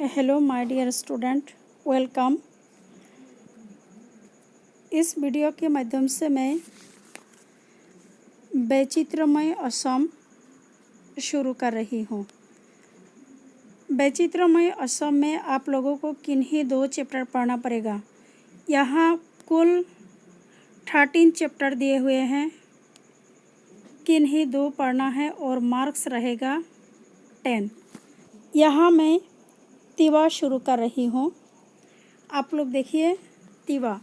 Hello my dear student, welcome. इस video के माध्यम से मैं वैचित्रमय असम शुरू कर रही हूँ। वैचित्रमय असम में आप लोगों को किन्हीं 2 चैप्टर पढ़ना पड़ेगा। यहाँ कुल 13 चैप्टर दिए हुए हैं, किन्हीं 2 पढ़ना है और मार्क्स रहेगा 10। यहाँ मैं तिवा शुरू कर रही हूँ। आप लोग देखिए तिवा।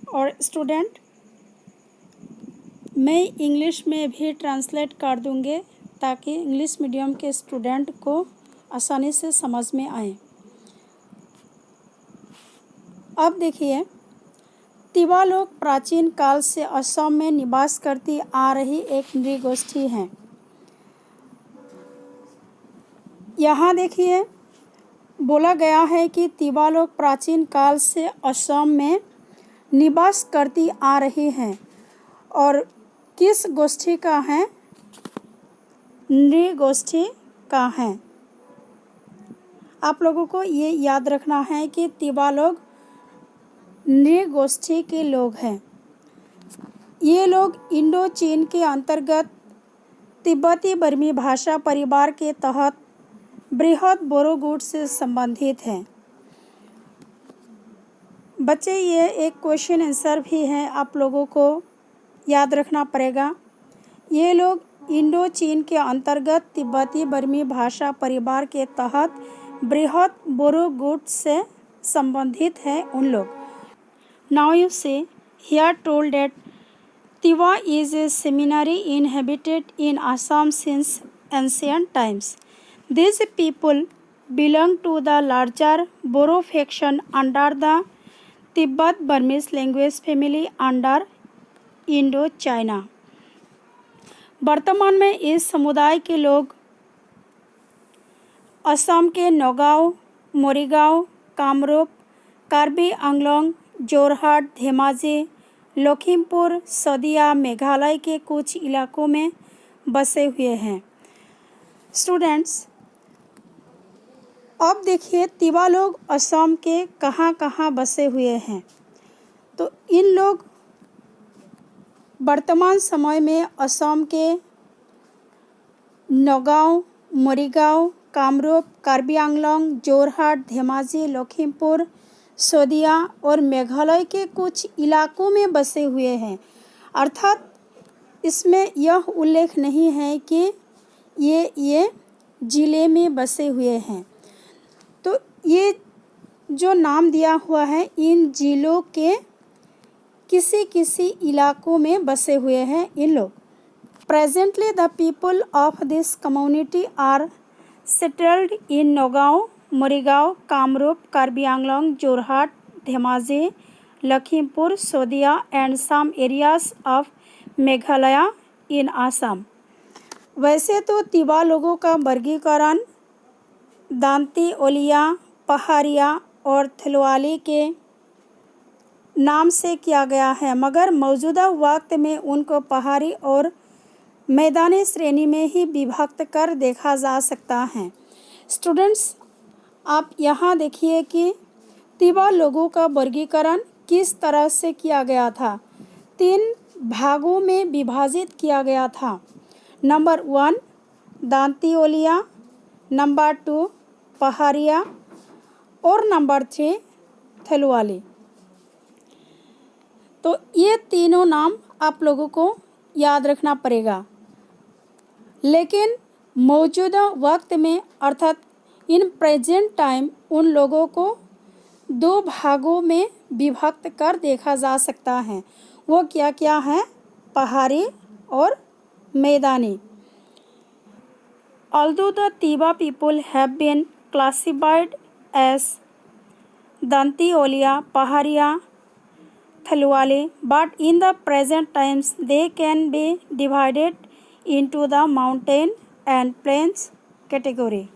और स्टूडेंट, मैं इंग्लिश में भी ट्रांसलेट कर दूँगी ताकि इंग्लिश मीडियम के स्टूडेंट को आसानी से समझ में आए। अब देखिए, तिवा लोग प्राचीन काल से असम में निवास करती आ रही एक नृगोष्ठी हैं। यहाँ देखिए बोला गया है कि तिवा लोग प्राचीन काल से असम में निवास करती आ रही हैं और किस गोष्ठी का है? नृगोष्ठी का है। आप लोगों को ये याद रखना है कि तिवा लोग नृगोष्ठी के लोग हैं। ये लोग इंडो चीन के अंतर्गत तिब्बती बर्मी भाषा परिवार के तहत बृहद बोरो गुट से संबंधित हैं। बच्चे, ये एक क्वेश्चन आंसर भी है, आप लोगों को याद रखना पड़ेगा। ये लोग इंडो चीन के अंतर्गत तिब्बती बर्मी भाषा परिवार के तहत बृहद बोरो गुट से संबंधित हैं उन लोग। Now you see here told that Tiwa is a seminary inhabited in Assam since ancient times. These people belong to the larger Boro faction under the Tibbet-Burmese language family under Indo-China. वर्तमान में इस समुदाय के लोग असम के नौगांव, मोरीगांव, कामरूप, कार्बी आंगलोंग, जोरहाट, धेमाजी, लखीमपुर, सदिया, मेघालय के कुछ इलाकों में बसे हुए हैं। स्टूडेंट्स, अब देखिए तिवा लोग असम के कहाँ कहाँ बसे हुए हैं। तो इन लोग वर्तमान समय में असम के नौगांव, मोरीगांव, कामरूप, कार्बी आंगलोंग, जोरहाट, धेमाजी, लखीमपुर, सदिया और मेघालय के कुछ इलाकों में बसे हुए हैं। अर्थात इसमें यह उल्लेख नहीं है कि ये ज़िले में बसे हुए हैं। तो ये जो नाम दिया हुआ है, इन ज़िलों के किसी किसी इलाकों में बसे हुए हैं इन लोग। Presently the people of this community are settled in Nagaon, Morigaon, Kamrup, Karbi Anglong, Jorhat, Dhemaji, Lakhimpur, Sadiya and some areas of Meghalaya in Assam. वैसे तो तिवा लोगों का वर्गीकरण दांती ओलिया, पहाड़िया और थलवाली के नाम से किया गया है, मगर मौजूदा वक्त में उनको पहाड़ी और मैदानी श्रेणी में ही विभक्त कर देखा जा सकता है। स्टूडेंट्स, आप यहाँ देखिए कि तिवा लोगों का वर्गीकरण किस तरह से किया गया था। 3 भागों में विभाजित किया गया था। नंबर 1 दांती ओलिया, नंबर 2 पहाड़िया और नंबर 3 थलवाली। तो ये तीनों नाम आप लोगों को याद रखना पड़ेगा। लेकिन मौजूदा वक्त में अर्थात इन प्रेजेंट टाइम उन लोगों को 2 भागों में विभक्त कर देखा जा सकता है। वो क्या क्या है? पहाड़ी और मैदानी। Although the Tiwa people have been classified as Danti Olia, Pahariya, Thalwali, but in the present times they can be divided into the mountain and plains category.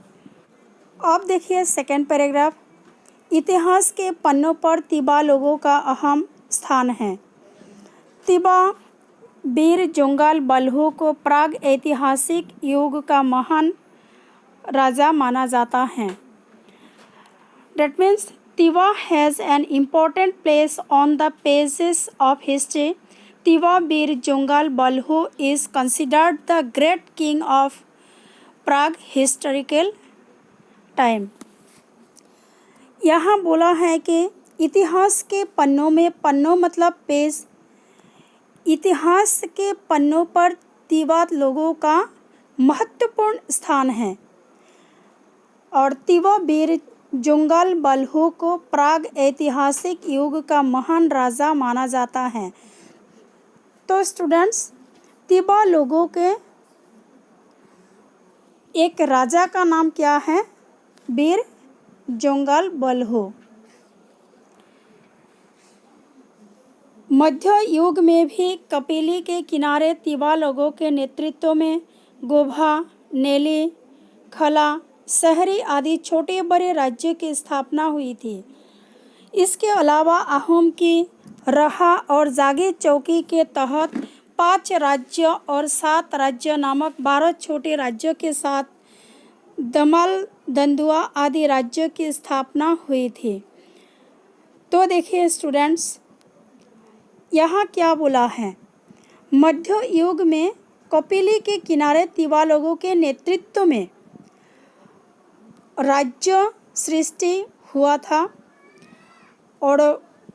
अब देखिए सेकेंड पैराग्राफ। इतिहास के पन्नों पर तिवा लोगों का अहम स्थान है। तिवा वीर जोंगाल बल्हू को प्राग ऐतिहासिक युग का महान राजा माना जाता है। That means Tiwa has an important place on the pages of history. Tiwa Veer Jongal Balhu is considered the great king of Prague historical time. यहाँ बोला है कि इतिहास के पन्नों में, पन्नों मतलब पेज, इतिहास के पन्नों पर तिवा लोगों का महत्वपूर्ण स्थान है और तिवा वीर जोंगाल बल्हू को प्राग ऐतिहासिक युग का महान राजा माना जाता है। तो स्टूडेंट्स, तिवा लोगों के एक राजा का नाम क्या है? वीर जोंगाल बल्हू। मध्य युग में भी कपिली के किनारे तिवा लोगों के नेतृत्व में गोभा, नेली, खला, शहरी आदि छोटे बड़े राज्य की स्थापना हुई थी। इसके अलावा अहोम की रहा और जागे चौकी के तहत 5 राज्य और 7 राज्य नामक 12 छोटे राज्यों के साथ दमल, दंदुआ आदि राज्यों की स्थापना हुई थी। तो देखिए स्टूडेंट्स, यहाँ क्या बोला है? मध्य युग में कपिली के किनारे तिवा लोगों के नेतृत्व में राज्य सृष्टि हुआ था और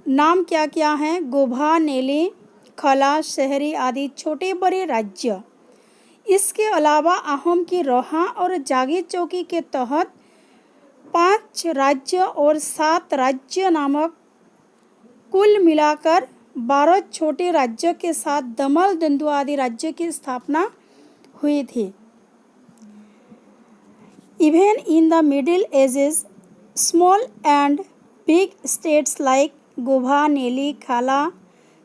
नाम क्या क्या हैं? गोभा, नेली, खला, शहरी आदि छोटे बड़े राज्य। इसके अलावा अहोम की रोहा और जागी चौकी के तहत 5 राज्य और 7 राज्य नामक कुल मिलाकर 12 छोटे राज्यों के साथ दमल, दंदुआ आदि राज्य की स्थापना हुई थी। Even in the Middle Ages, small and big states like Gobha, Neli, Khala,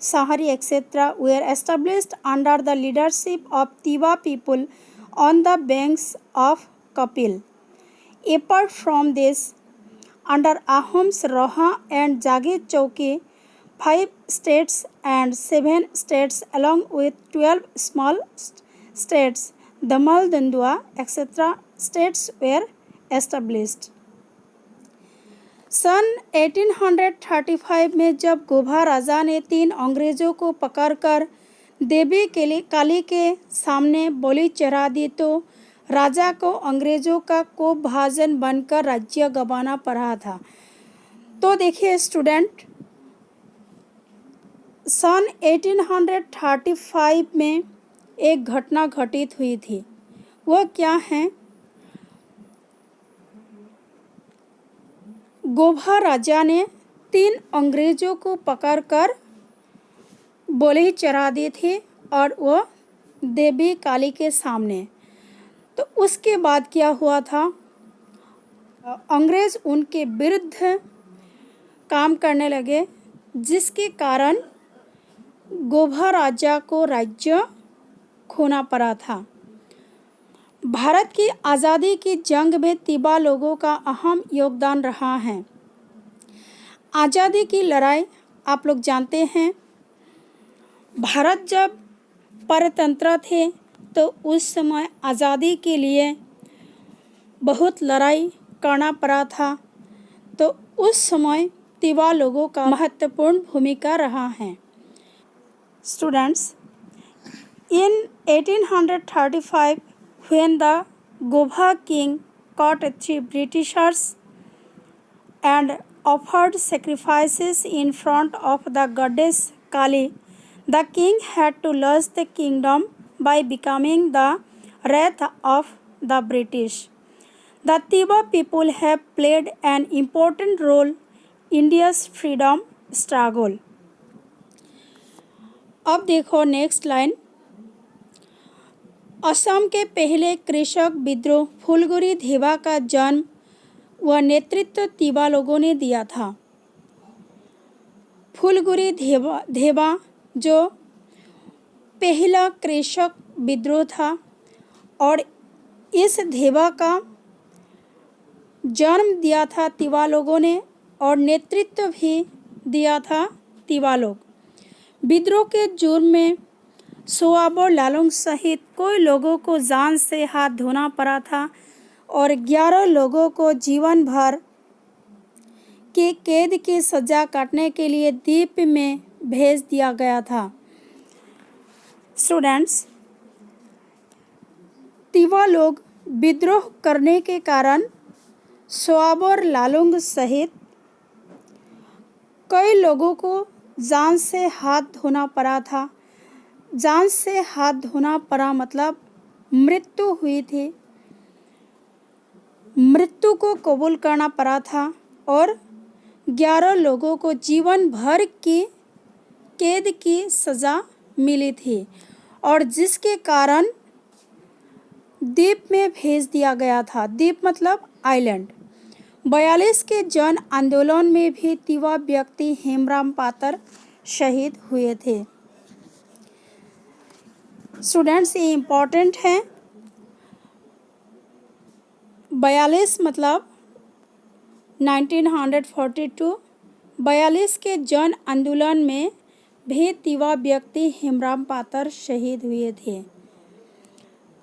Sahari, etc. were established under the leadership of Tiwa people on the banks of Kapil. Apart from this, under Ahom's Roha and Jagi Chowki, 5 states and 7 states along with 12 small states, Damal, Dandua, etc. states were established. सन 1835 में जब गोभा राजा ने 3 अंग्रेजों को पकड़कर देवी काली के सामने बलि चढ़ा दी तो राजा को अंग्रेजों का कोप भाजन बनकर राज्य गंवाना पड़ा था। तो देखिए स्टूडेंट, सन 1835 में एक घटना घटित हुई थी। वह क्या है? गोभा राजा ने 3 अंग्रेजों को पकड़कर बलि चढ़ा दी थी और वह देवी काली के सामने। तो उसके बाद क्या हुआ था? अंग्रेज उनके विरुद्ध काम करने लगे, जिसके कारण गोभा राजा को राज्य खोना पड़ा था। भारत की आज़ादी की जंग में तिवा लोगों का अहम योगदान रहा है। आज़ादी की लड़ाई आप लोग जानते हैं। भारत जब परतंत्र थे तो उस समय आज़ादी के लिए बहुत लड़ाई करना पड़ा था। तो उस समय तिवा लोगों का महत्वपूर्ण भूमिका रहा है। Students, in 1835 when the Gobha king caught 3 Britishers and offered sacrifices in front of the goddess Kali, the king had to lose the kingdom by becoming the wrath of the British. The Tiwa people have played an important role in India's freedom struggle. अब देखो next line. Assam के पहले कृषक विद्रोह फुलगुरी धेवा का जन्म व नेतृत्व तिवा लोगों ने दिया था। फुलगुरी धेवा जो पहला कृषक विद्रोह था और इस धेवा का जन्म दिया था तिवा लोगों ने और नेतृत्व भी दिया था तिवा लोग। विद्रोह के जुर्म में सोआबो लालुंग सहित कई लोगों को जान से हाथ धोना पड़ा था और 11 लोगों को जीवन भर की कैद की सजा काटने के लिए द्वीप में भेज दिया गया था। स्टूडेंट्स, तिवा लोग विद्रोह करने के कारण सोआबो और लालुंग सहित कई लोगों को जान से हाथ धोना पड़ा था। जान से हाथ धोना पड़ा मतलब मृत्यु हुई थी, मृत्यु को कबूल करना पड़ा था और 11 लोगों को जीवन भर की कैद की सज़ा मिली थी और जिसके कारण द्वीप में भेज दिया गया था। द्वीप मतलब आइलैंड। 42 के जन आंदोलन में भी तिवा व्यक्ति हेमराम पातर शहीद हुए थे। स्टूडेंट्स, ये इम्पोर्टेंट है। 42 मतलब 1942। 42 के जन आंदोलन में भी तिवा व्यक्ति हेमराम पातर शहीद हुए थे।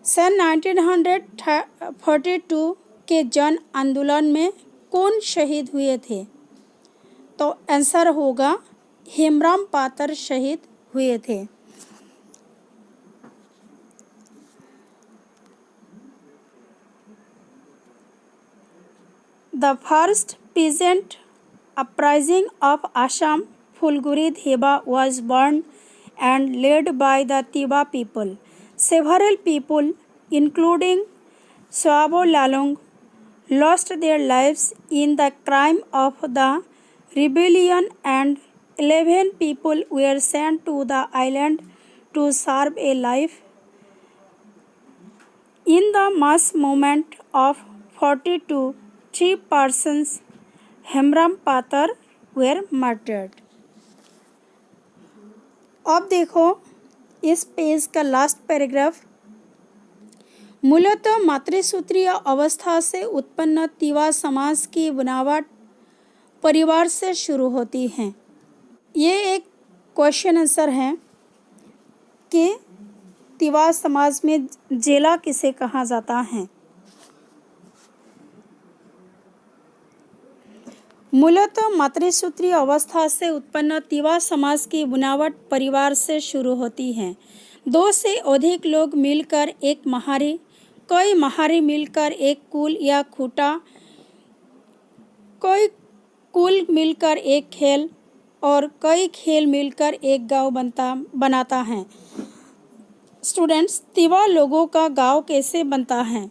सन 1942 के जन आंदोलन में कौन शहीद हुए थे? तो आंसर होगा हेमराम पातर शहीद हुए थे। The first peasant uprising of Assam, Phulguri Theba, was born and led by the Tiwa people. Several people, including Soabo Lalung, lost their lives in the crime of the rebellion, and 11 people were sent to the island to serve a life. In the mass movement of 42, 3 persons, Hemram पातर, were murdered. अब देखो इस page का last paragraph. मूलतः मातृसूत्रीय अवस्था से उत्पन्न तिवा समाज की बनावट परिवार से शुरू होती है। ये एक क्वेश्चन आंसर है कि तिवा समाज में जेला किसे कहा जाता है। मूलतः मातृसूत्रीय अवस्था से उत्पन्न तिवा समाज की बनावट परिवार से शुरू होती है। 2 से अधिक लोग मिलकर एक महारी, कई महारी मिलकर एक कुल या खूटा, कई कुल मिलकर एक खेल और कई खेल मिलकर एक गांव बनाता है। स्टूडेंट्स, तिवा लोगों का गांव कैसे बनता है?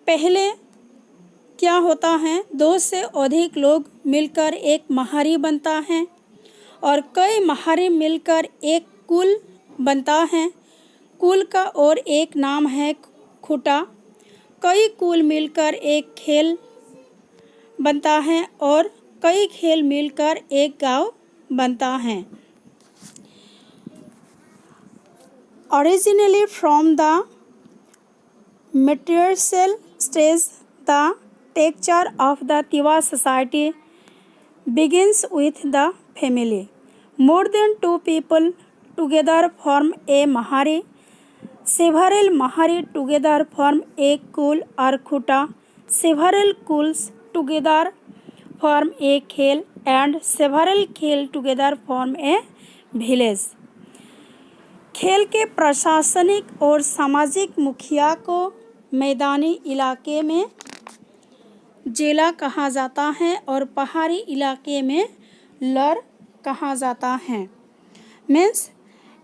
पहले क्या होता है, 2 से अधिक लोग मिलकर एक महारी बनता है और कई महारी मिलकर एक कुल बनता है। कुल का और एक नाम है खूटा। कई कुल मिलकर एक खेल बनता है और कई खेल मिलकर एक गांव बनता है। Originally from the matriarchal stage, the texture of the Tiwa society begins with the family. More than 2 people together form a mahari. Several mahari together form a kul or khuta. Several kuls together form a khel and several khel together form a village. खेल के प्रशासनिक और सामाजिक मुखिया को मैदानी इलाके में जेला कहा जाता है और पहाड़ी इलाके में लर कहा जाता है। Means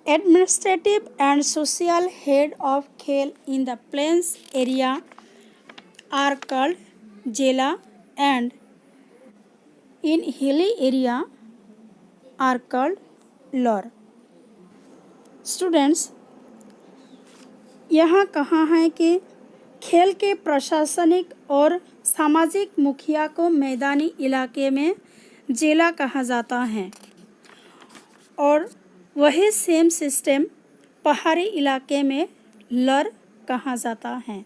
administrative and social head of खेल in the plains area are called जेला and in hilly area are called लर। स्टूडेंट्स, यहाँ कहा है कि खेल के प्रशासनिक और सामाजिक मुखिया को मैदानी इलाके में जेला कहा जाता है और वही सेम सिस्टम पहाड़ी इलाके में लर कहा जाता है।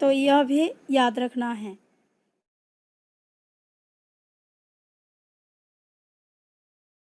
तो यह भी याद रखना है।